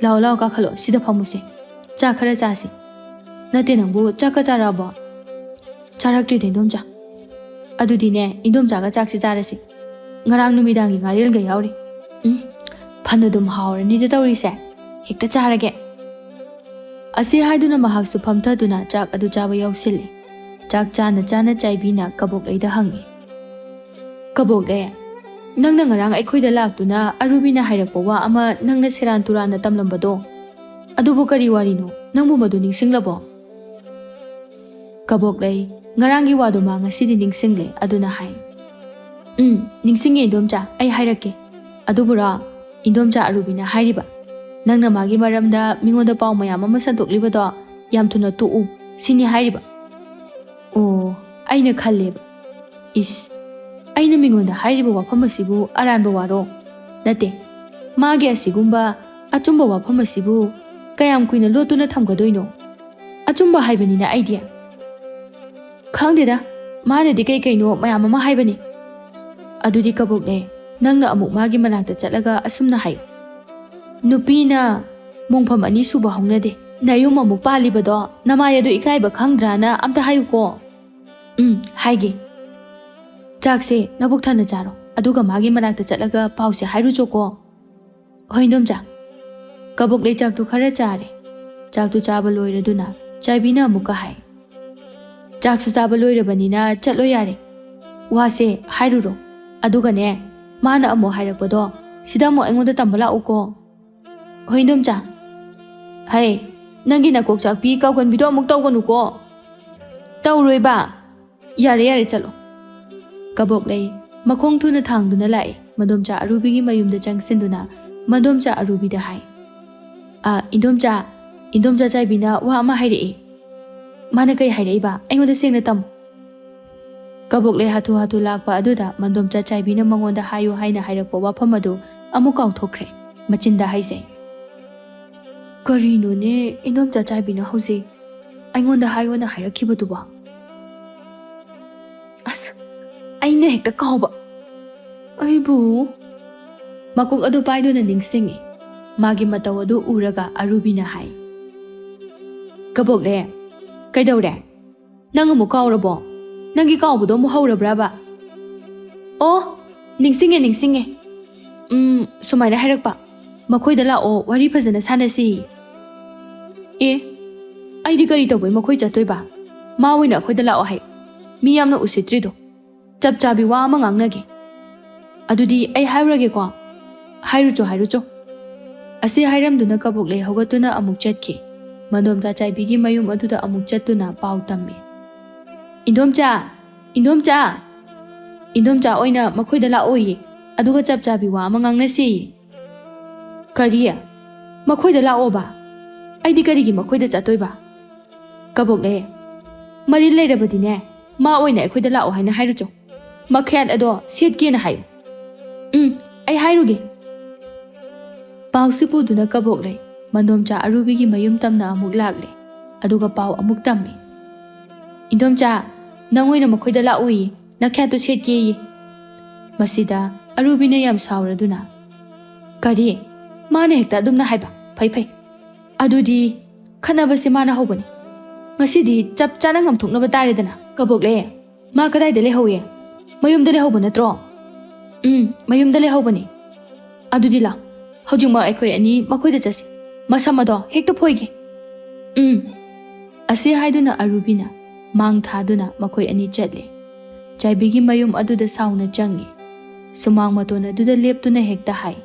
ꯂꯥꯛꯑꯣ ꯀꯥꯈꯠꯂꯣ ꯁꯤꯗ ꯐꯝꯃꯨꯁꯦ ꯆꯥꯛ ꯈꯔ ꯆꯥꯁꯤ ꯅꯠꯇꯦ ꯅꯪꯕꯨ ꯆꯥꯛꯀ ꯆꯥꯔꯛꯑꯕꯣ ꯆꯥꯔꯛꯇ꯭ꯔꯤꯗ ꯏꯟꯗꯣꯝꯆꯥ ꯑꯗꯨꯗꯤꯅꯦ ꯏꯟꯗꯣꯝꯆꯥꯒ ꯆꯥꯛꯁꯤ ꯆꯥꯔꯁꯤ ꯉꯔꯥꯡ ꯅꯨꯃꯤꯗꯥꯡꯒꯤ ꯉꯥꯔꯦꯜꯒ ꯌꯥꯎꯔꯤ ꯐꯅ ꯑꯗꯨꯝ ꯍꯥꯎꯔꯅꯤꯗ ꯇꯧꯔꯤꯁꯦ ꯍꯦꯛꯇ ꯆꯥꯔꯒꯦ ꯑꯁꯤ ꯍꯥꯏꯗꯨꯅ ꯃꯍꯥꯛꯁꯨ ꯐꯝꯊꯗꯨꯅ ꯆꯥꯛ ꯑꯗꯨ ꯆꯥꯕ ꯌꯥꯎꯁꯤꯜꯂꯤ ꯆꯥꯛ ꯆꯥꯅ ꯆꯥꯏꯕꯤꯅ ꯀꯕꯣꯛꯂꯩꯗ ꯍꯪꯉꯤ ꯀꯕꯣꯛꯂꯩ ꯅꯪꯅ ꯉꯔꯥꯡ ꯑꯩꯈꯣꯏꯗ ꯂꯥꯛꯇꯨꯅ ꯑꯔꯨꯕꯤꯅ ꯍꯥꯏꯔꯛꯄ ꯋꯥ ꯑꯃ ꯅꯪꯅ ꯁꯦꯔꯥꯟ ꯇꯨꯔꯥꯟꯅ ꯇꯝꯂꯝꯕꯗꯣ ꯑꯗꯨꯕꯨ ꯀꯔꯤ ꯋꯥꯔꯤꯅꯣ ꯅꯪꯕꯨ ꯃꯗꯨ ꯅꯤꯡꯁꯤꯡꯂꯕꯣ ꯀꯕꯣꯛꯂꯩ ꯉꯔꯥꯡꯒꯤ ꯋꯥꯗꯨ ꯃꯥ ꯉꯁꯤꯗꯤ ꯅꯤꯡꯁꯤꯡꯂꯦ ꯑꯗꯨꯅ ꯍꯥꯏ ꯅꯤꯡꯁꯤꯡꯉꯦ ꯏꯟꯗꯣꯝꯆꯥ ꯑꯩ ꯍꯥꯏꯔꯛꯀꯦ ꯑꯗꯨꯕꯨꯔꯣ ꯏꯟꯗꯣꯝꯆꯥ ꯑꯔꯨꯕꯤꯅ ꯍꯥꯏꯔꯤꯕ ꯅꯪꯅ ꯃꯥꯒꯤ ꯃꯔꯝꯗ ꯃꯤꯉꯣꯟꯗ ꯄꯥꯎ ꯃꯌꯥꯝ ꯑꯃ ꯁꯟꯗꯣꯛꯂꯤꯕꯗꯣ ꯌꯥꯝ ꯊꯨꯅ ꯇꯣꯛꯎ ꯁꯤꯅꯤ ꯍꯥꯏꯔꯤꯕ ꯑꯣ ꯑꯩꯅ ꯈꯜꯂꯦꯕ ꯑꯩꯅ ꯃꯤꯉꯣꯟꯗ ꯍꯥꯏꯔꯤꯕ ꯋꯥꯐꯝ ꯑꯁꯤꯕꯨ ꯑꯔꯥꯟꯕ ꯋꯥꯔꯣ ꯅꯠꯇꯦ ꯃꯥꯒꯤ ꯑꯁꯤꯒꯨꯝꯕ ꯑꯆꯨꯝꯕ ꯋꯥꯐꯝ ꯑꯁꯤꯕꯨ ꯀꯌꯥꯝ ꯀꯨꯏꯅ ꯂꯣꯠꯇꯨꯅ ꯊꯝꯒꯗꯣꯏꯅꯣ ꯑꯆꯨꯝꯕ ꯍꯥꯏꯕꯅꯤꯅ ꯑꯩꯗꯤ ꯈꯪꯗꯦꯗ ꯃꯥꯅꯗꯤ ꯀꯩꯅꯣ ꯃꯌꯥꯝ ꯑꯃ ꯍꯥꯏꯕꯅꯤ ꯑꯗꯨꯗꯤ ꯀꯕꯣꯛꯂꯩ ꯅꯪꯅ ꯑꯃꯨꯛ ꯃꯥꯒꯤ ꯃꯅꯥꯛꯇ ꯆꯠꯂꯒ ꯑꯁꯨꯝꯅ ꯍꯥꯏꯌꯨ ꯅꯨꯄꯤꯅ ꯃꯣꯡꯐꯝ 2 ꯁꯨꯕ ꯍꯧꯅꯗꯦ ꯅꯌꯨꯝ ꯑꯃꯨꯛ ꯄꯥꯜꯂꯤꯕꯗꯣ ꯅꯃꯥꯏ ꯑꯗꯨ ꯏꯀꯥꯏꯕ ꯈꯪꯗ꯭ꯔꯥꯅ ꯑꯝꯇ ꯍꯥꯏꯌꯨꯀꯣ ꯍꯥꯏꯒꯦ ꯆꯥꯛꯁꯦ ꯅꯕꯨꯛ ꯊꯟꯅ ꯆꯥꯔꯣ ꯑꯗꯨꯒ ꯃꯥꯒꯤ ꯃꯅꯥꯛꯇ ꯆꯠꯂꯒ ꯄꯥꯎꯁꯦ ꯍꯥꯏꯔꯨꯆꯣꯀꯣ ꯍꯣꯏ ꯏꯟꯗꯣꯝꯆꯥ ꯀꯕꯣꯛꯂꯩ ꯆꯥꯛꯇꯨ ꯈꯔ ꯆꯥꯔꯦ ꯆꯥꯛꯇꯨ ꯆꯥꯕ ꯂꯣꯏꯔꯗꯨꯅ ꯆꯥꯏꯕꯤꯅ ꯑꯃꯨꯛꯀ ꯍꯥꯏ ꯆꯥꯛꯁꯨ ꯆꯥꯕ ꯂꯣꯏꯔꯕꯅꯤꯅ ꯆꯠꯂꯣ ꯌꯥꯔꯦ ꯋꯥꯁꯦ ꯍꯥꯏꯔꯨꯔꯣ ꯑꯗꯨꯒꯅꯦ ꯃꯥꯅ ꯑꯃꯨꯛ ꯍꯥꯏꯔꯛꯄꯗꯣ ꯁꯤꯗ ꯑꯃꯨꯛ ꯑꯩꯉꯣꯟꯗ ꯇꯝꯕ ꯂꯥꯛꯎꯀꯣ ꯍꯣꯏ ꯏꯟꯗꯣꯝꯆꯥ ꯍꯩ ꯅꯪꯒꯤ ꯅꯀꯣꯛ ꯆꯥꯛꯄꯤ ꯀꯥꯎꯒꯟꯕꯤꯗꯣ ꯑꯃꯨꯛ ꯇꯧꯒꯅꯨꯀꯣ ꯇꯧꯔꯣꯏꯕ ꯌꯥꯔꯦ ꯆꯠꯂꯣ ꯀꯕꯣꯛꯂꯩ ꯃꯈꯣꯡ ꯊꯨꯅ ꯊꯥꯡꯗꯨꯅ ꯂꯥꯛꯏ ꯃꯗꯣꯝꯆꯥ ꯑꯔꯨꯕꯤꯒꯤ ꯃꯌꯨꯝꯗ ꯆꯪꯁꯤꯟꯗꯨꯅ ꯃꯗꯣꯝꯆꯥ ꯑꯔꯨꯕꯤꯗ ꯍꯥꯏ ꯏꯟꯗꯣꯝꯆꯥ ꯆꯥꯏꯕꯤꯅ ꯋꯥ ꯑꯃ ꯍꯥꯏꯔꯛꯏ ꯃꯥꯅ ꯀꯩ ꯍꯥꯏꯔꯛꯏꯕ ꯑꯩꯉꯣꯟꯗ ꯁꯦꯡꯅ ꯇꯝꯃꯨ ꯀꯕꯣꯛꯂꯩ ꯍꯥꯊꯨ ꯂꯥꯛꯄ ꯑꯗꯨꯗ ꯃꯗꯣꯝꯆꯥ ꯆꯥꯏꯕꯤꯅ ꯃꯉꯣꯟꯗ ꯍꯥꯏꯌꯨ ꯍꯥꯏꯅ ꯍꯥꯏꯔꯛꯄ ꯋꯥꯐꯝ ꯑꯗꯨ ꯑꯃꯨꯛ ꯀꯥꯎꯊꯣꯛꯈ꯭ꯔꯦ ꯃꯆꯤꯟꯗ ꯍꯥꯏꯖꯩ ꯀꯔꯤꯅꯣꯅꯦ ꯏꯟꯗꯣꯝꯆꯥ ꯆꯥꯏꯕꯤꯅ ꯍꯧꯖꯤꯛ ꯑꯩꯉꯣꯟꯗ ꯍꯥꯏꯌꯣꯅ ꯍꯥꯏꯔꯛꯈꯤꯕꯗꯨꯕꯣ ꯑꯩꯅ ꯍꯦꯛꯇ ꯀꯥꯎꯕ ꯑꯩꯕꯨ ꯃꯀꯣꯛ ꯑꯗꯨ ꯄꯥꯏꯗꯨꯅ ꯅꯤꯡꯁꯤꯡꯉꯤ ꯃꯥꯒꯤ ꯃꯇꯧ ꯑꯗꯨ ꯎꯔꯒ ꯑꯔꯨꯕꯤꯅ ꯍꯥꯏ ꯀꯕꯣꯛꯂꯩ ꯀꯩꯗꯧꯔꯦ ꯅꯪ ꯑꯃꯨꯛ ꯀꯥꯎꯔꯕꯣ ꯅꯪꯒꯤ ꯀꯥꯎꯕꯗꯣ ꯑꯃꯨꯛ ꯍꯧꯔꯕ꯭ꯔꯕ ꯑꯣ ꯅꯤꯡꯁꯤꯡꯉꯦ ꯁꯨꯃꯥꯏꯅ ꯍꯥꯏꯔꯛꯄ ꯃꯈꯣꯏꯗ ꯂꯥꯛꯑꯣ ꯋꯥꯔꯤ ꯐꯖꯅ ꯁꯥꯟꯅꯁꯤ ꯑꯩꯗꯤ ꯀꯔꯤ ꯇꯧꯕꯩ ꯃꯈꯣꯏ ꯆꯠꯇꯣꯏꯕ ꯃꯥ ꯑꯣꯏꯅ ꯑꯩꯈꯣꯏꯗ ꯂꯥꯛꯑꯣ ꯍꯥꯏ ꯃꯤ ꯌꯥꯝꯅ ꯎꯁꯤꯠꯇ꯭ꯔꯤꯗꯣ Chap chabi wa ama ngangnage. Adudi ai hairageko. Hairucho. Asi hairamduna Kaboklei hogatuna amuk chatki. Mandomcha chaibigi mayum aduda amuk chatuna pau tammi. Indomcha oina makhoida laoi. Aduga chap chabi wa ama ngangnasi. Kariya makhoida laoba. Aidi karigi makhoida chatoiba. Kaboklei mari leirabadine ma oina ekhoida lao haina hairucho. Makhyat ado setkena hayu. Ai hairuge. Pau sipuduna Kaboklei Mandomcha arubigi mayum tamna amuk lagle. Aduga pau amuk tammi. Indomcha nangoina makhoida laoi nakhyatu setke. Masida arubina yam sauraduna. Kari mana hekta adumna haiba phai. Adudi khanabase mana hobani. Ngasidi chap chana ngamthoknaba taredana. Kaboklei ma kadaida lehoye. Mayumda lehoba natro. Mayumda lehobani. Adudi la hojuma aikoi ani makhoida chasi. Masamado hekta phoige. Asi haiduna arubina mang thaduna makhoi ani chatle. Chaibigi mayum aduda sauna changi. Sumang matona duda leptuna hekta hai.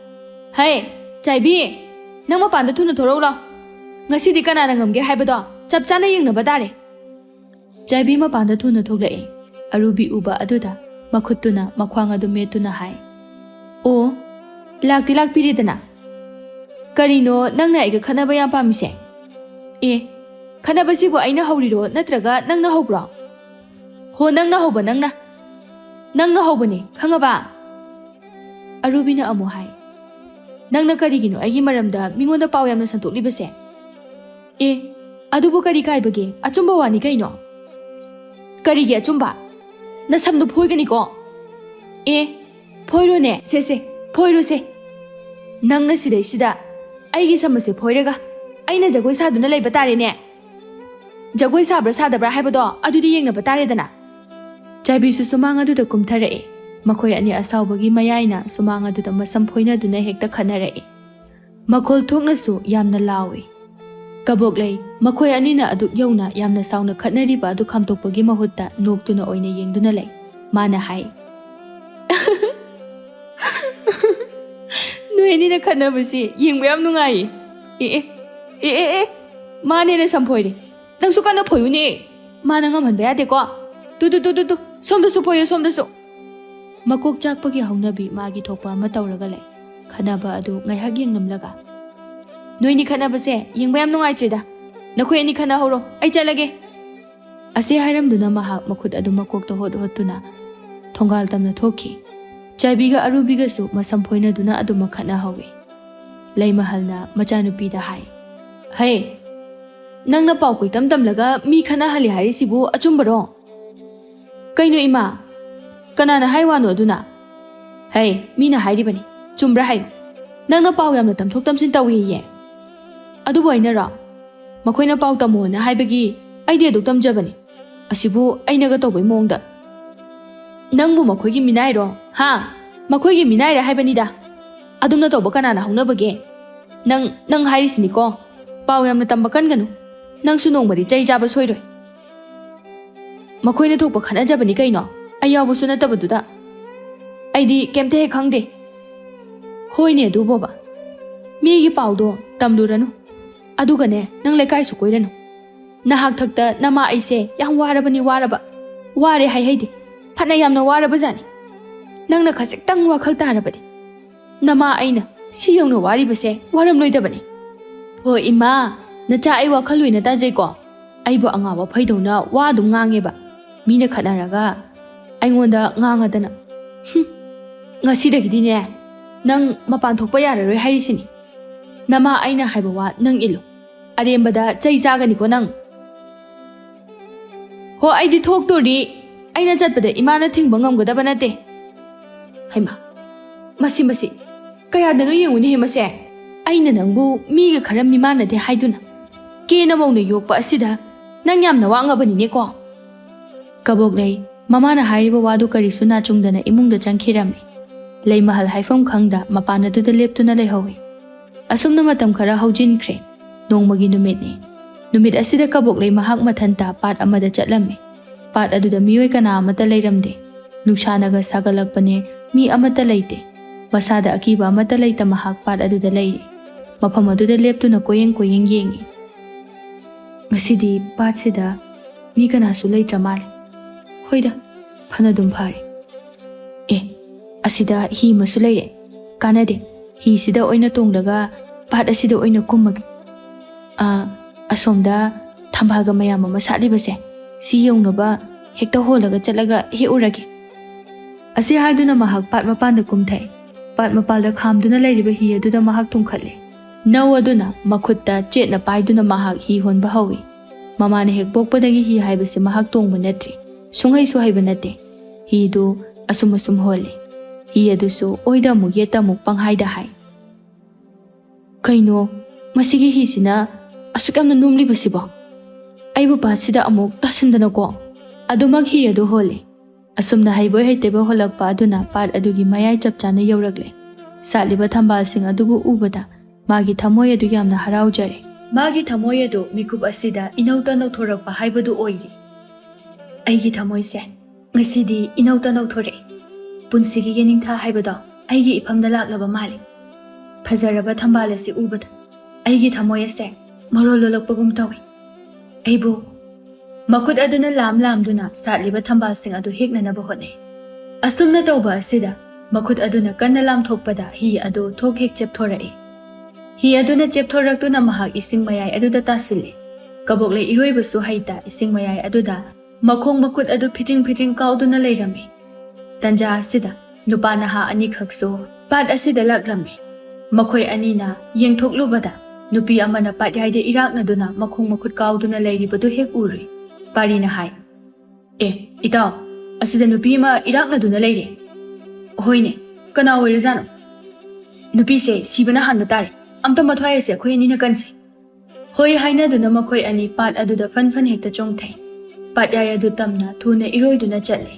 Hai, Chaibi, nang mapanda thuna thorolo. Ngasidi kanana ngamge haibado chap chana yengnaba tare. Chaibi mapanda thuna thoglai. Arubi uba aduda makhutuna makhwang adu metuna hai. O lakti lakpiridana. Karino nangna aiga khanaba yam pamise. Khanabasibu aina hawriro natraga nangna hawbra. Ho nangna hawba nangna hawbani khangaba. Arubina amu hai. Nangna karigino aigi maramda mingonda paw yamna santoklibase. Adubu kari kaibage achumba wani kaino. Karigi achumba. Na samdu phoigani ko. Phoiro ne se phoiro se. Nangna sidai sida aigi samase phoiraga aina jagoi saduna leiba tare ne. Jagoi sabra sadabra haibado adudi yengnaba taredana. Chaibi su sumang aduda kumtharae. Makhoi ani asawbagi mayaina sumang aduda masam phoinaduna hekta khanarae. Makhol thoknasu yamna lawi. Kaboklei makhoi anina aduk yauna yamna sauna khatnariba adu khamtokpagi mahutta noktuna oina yengduna lei. Mana hai. Nueni na khanabasi yengba yam nungai. Mane na samphoire. Nang suka na phoyu ne. Mana ngamhanba yade ko. Tu somda su phoyo somda su. Makok chakpagi haunabi magi thokpa ama tawraga lei. Khanaba adu ngaihak yengnamlaga. Noini khanabase yengba yam nungai treda. Nakhoi ani khana horo ai chalage. Ase hairamduna mahak makhut adu makok to hotuna thongal tamna thoki. Chaibiga arubiga su masam phoinaduna adu makhana hawi. Lei mahalna machanupi da hai. Hey, nangna paw koi tamlaga mi khana hali hari sibu achumbaro. Kaino ima kanana haiwano aduna. Hey, mina hairibani chumbra hayo. Nangna paw yamna tamthok tamsin tawi ye. Adubu aina ra makhoina paw tamo na haibagi aide duk tamjabani. Asibu ainaga tawbai mongda. Nangbu makhoigi minairo ha makhoigi minaira haibanida. Adumna tawba kanana haunabage. Nang hairisini ko. Paw yamna tambakan ganu. Nang sunongbadi chai jaba soiroi. Makhoina thokpa khanajabani kaino. Ayabu sunatabaduda. Aidi kemte he khangde. Hoine du boba. Migi pawdo tamluranu. Adugane nang lekai su koiranu. Nahak thakta nama aise yang warabani waraba. Ware hai haide. Phana yamna waraba jani. Nang na khasik tang wakhal tarabadi. Nama aina si yongno wari base waram loidabani. Ho ima nacha ai wakhal loina tajai ko. Aibo angawa phaidona wa dum ngangeba. Mina khanaraga aingonda ngangadana. Ngasidagidi ne nang mapan thokpa yararoi hairisini. Nama aina haibawa nang ilu. Arembada chai jagani ko nang. Ho aidi thoktori aina chatpada imana thingba ngamgadaba nate. Haima masi kayadano yenguni he mase. Aina nangbu miga kharam mimana de haiduna. Kena mawna yokpa asida nang yamna wangabani ne ko. Kaboklei mamana hairiba wadu karisu na chungdana imungda changkhiramni. Lei mahal haifam khangda mapana duda leptuna lehawi. Asumna matam khara haujinkre. Nongmagi numitni. Numit asida Kaboklei mahak mathanta pat amada chatlamme. Pat aduda miyoi kana amata leiramde. Nuksanaga sagalakpane mi amata leite. Masada akiba amata leita mahak pat aduda leire. Mafam aduda leptuna koyeng yengi. Ngasidi pat sida mi kanasu leitra male. Hoida phanadum phare. Asida hi masu leire. Kanade hi sida oina tongdaga pat asida oina kummagi. Asomda thambalga mayam ama satlibase si yongnaba hekta holaga chatlaga he urage. Asi haiduna mahak pat mapanda kumthai. Pat mapalda khamduna leiriba hi aduda mahak tungkhatle. Naw aduna makhutta chetna paiduna mahak hi honba hawi. Mamane hek pokpadagi hi haibase mahak tongba natri. Sungai su haiba nate. Hi du asum hole. Hi adusu oida mu yeta mu panghaida hai. Kaino masigi hi sina asukamna numli basiba. Aibu pasida amuk tasindana ko. Adumak hi adu hole. Asumna haiboi haiteba holakpa aduna pat adugi mayai chapchana yauragle. Satliba thambal sing adubu ubada magi thamoy adu yamna haraujare. Magi thamoy adu mikup asida inauta nauthorakpa haibadu oiri. Aigi thamoy se ngasidi inauta nauthore. Punsigi yeningtha haibado aigi iphamda laklaba mali. Phajaraba thambal asi ubada aigi thamoy se marol lolakpagum tawi. Aibu Makut aduna lam duna satliba thambal sing adu heknanaba hotne. Asumna tawba asida makut aduna kanna lam thokpada hi adu thok hek chepthorai. Hi aduna chepthoraktuna mahak ising mayai aduda tasile. Kaboklei iroibasu haita ising mayai aduda makhong makut adu fiting kauduna leirame. Tanja asida nupa naha ani khakso pat asida laklame. Makhoi anina yengthoklubada nupi amana pat yaide iraknaduna makhong makut kauduna leiribadu hek uri. Pari na hai. Itaw, asida nupi ma irak na duna leire. Hoine, kana oirizano. Nupi se sibana hanba tare. Amta mathwaya se khoi ani na kanse. Hoi haina duna makhoi ani pat aduda fan hekta chongthai. Pat yaya du tamna thuna iroi duna chatle.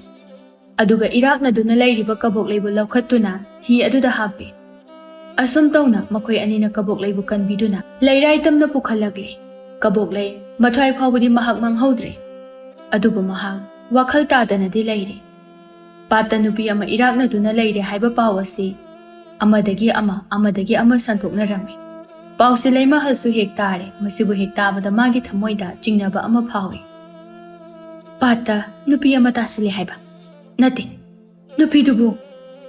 Aduga irak na duna leiriba kaboklei bu laukhattuna hi aduda happe. Asum tawna makhoi ani na kaboklei bu kanbiduna leirai tamna pukhalagle. Kaboklei mathwai phawbudi mahak manghaudre. Adubu mahak wakhal tadana di leire. Pata nupi ama irakna duna leire haiba pawasi amadagi ama santokna rame. Pawsi leima halsu hek tare masibu hek tabada magi thamoida jingnaba ama phawi. Pata nupi ama tasile haiba. Nate nupi dubu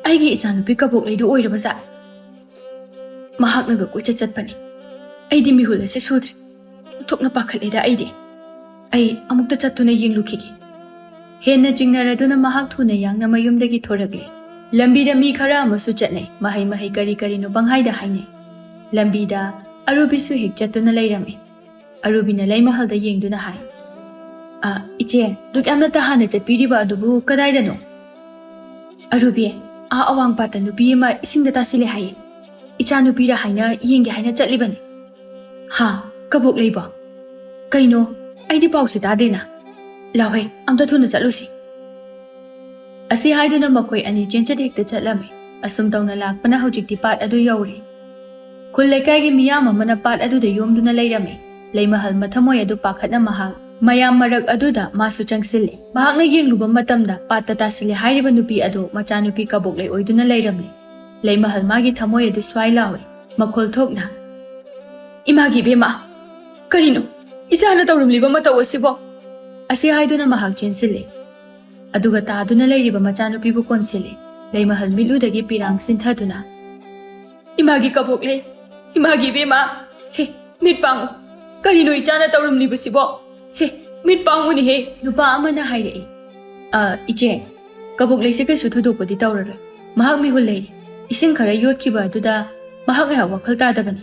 aigi icha nupi kaboklei du oiraba sa. Mahak naga kucha chatpani. Aidi mihula se sudre. Thokna pakhaleda aidi. Ai amukta chattuna yenglukhigi. Henna jingnaraduna mahak thuna yangna mayumdagi thoragle. Lambida mi khara amasu chatne mahai kari no banghaida haine. Lambida arubi su hek chattuna leirame. Arubina leimahalda yengduna hai. Iche duk amna tahana chatpiriba adubu kadaida no. Arubi awang pata nupi ma isingda tasile hai. Icha nupi ra haina yengge haina chatlibani. Ha kaboklei ba. Kaino aidi pawsi tadena. Lawe amta thuna chatlusi. Asi haiduna makhoi ani chenchat hekta chatlame. Asum tawna lakpana hojikti pat adu yauri. Khul lekai gi miyam amana pat adu de yomduna leirame. Leimahal mathamoy adu pakhatna mahak mayam marak aduda masu changsile. Mahakna yengluba matamda patta tasile hairiba nupi adu machanupi kaboklei oiduna leiramle. Leimahal magi thamoy adu swai lawe. Makhol thokna. Imagi bema. Karino Ichana tawrumliba mataw asibo. Asi haiduna mahak chensile. Aduga taaduna leiriba machanupi bu konsile. Leimahal miludagi pirang sinthaduna. Imagi kaboklei. Imagi bema. Se mitpangu. Karino ichana tawrumliba sibo. Se mitpangu ni he. Nupa amana hairei. Iche kaboklei se kai suthodopadi tawrare. Mahak mihul leiri. Ising khara yotkiba aduda mahak ha wakhal tadabani.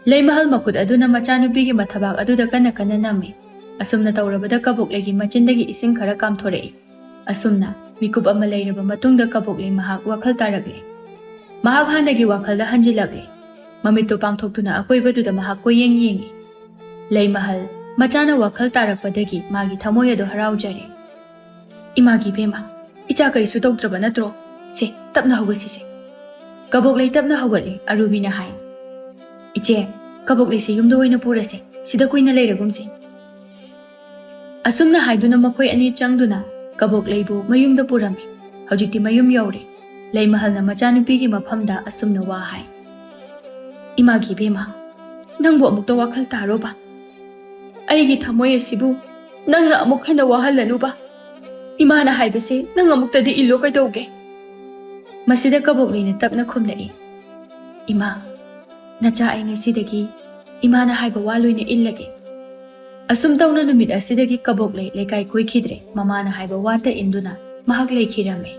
Leimahal makut aduna machanupigi mathabak aduda kana nami. Asumna tawrabada kaboklegi machindagi ising khara kamthorei. Asumna mikub ama leiraba matungda kaboklei mahak wakhal taragle. Mahak hanagi wakhalda hanjilagle. Mamito pangthoktuna akoibaduda mahak ko yengi. Leimahal machana wakhal tarakpadagi magi thamoy adu haraujare. Imagi bema icha kari su tawtraba natro. Se tapna hogasi se. Kaboklei tapna hogali arubina hai. Iche kaboklei se yumda oina purase sida kuina leiragumse. Asumna haiduna makhoi ani changduna kaboklei bu mayumda purame. ꯍꯧꯖꯤꯛꯇꯤ ꯃꯌꯨꯝ ꯌꯧꯔꯦ ꯂꯩꯃꯍꯜꯅ ꯃꯆꯥꯅꯨꯄꯤꯒꯤ ꯃꯐꯝꯗ ꯑꯁꯨꯝꯅ ꯋꯥ ꯍꯥꯏ ꯏꯃꯥꯒꯤ ꯏꯕꯦꯝꯃ ꯅꯪꯕꯨ ꯑꯃꯨꯛꯇ ꯋꯥꯈꯜ ꯇꯥꯔꯣꯕ ꯑꯩꯒꯤ ꯊꯃꯣꯏ ꯑꯁꯤꯕꯨ ꯅꯪꯅ ꯑꯃꯨꯛ ꯍꯟꯅ ꯋꯥꯍꯜꯂꯅꯨꯕ ꯏꯃꯥꯅ ꯍꯥꯏꯕꯁꯦ ꯅꯪ ꯑꯃꯨꯛꯇꯗꯤ ꯏꯜꯂꯣ ꯀꯩꯗꯧꯒꯦ ꯃꯁꯤꯗ ꯀꯕꯣꯛꯂꯩꯅ ꯇꯞꯅ ꯈꯨꯝꯂꯛꯏ ꯏꯃꯥ ꯅꯆꯥ ꯑꯩ ꯉꯁꯤꯗꯒꯤ ꯏꯃꯥꯅ ꯍꯥꯏꯕ ꯋꯥ ꯂꯣꯏꯅ ꯏꯜꯂꯒꯦ ꯑꯁꯨꯝ ꯇꯧꯅ ꯅꯨꯃꯤꯠ ꯑꯁꯤꯗꯒꯤ ꯀꯕꯣꯛꯂꯩ ꯂꯩꯀꯥꯏ ꯀꯣꯏꯈꯤꯗ꯭ꯔꯦ ꯃꯃꯥꯅ ꯍꯥꯏꯕ ꯋꯥꯇ ꯏꯟꯗꯨꯅ ꯃꯍꯥꯛ ꯂꯩꯈꯤꯔꯝꯃꯦ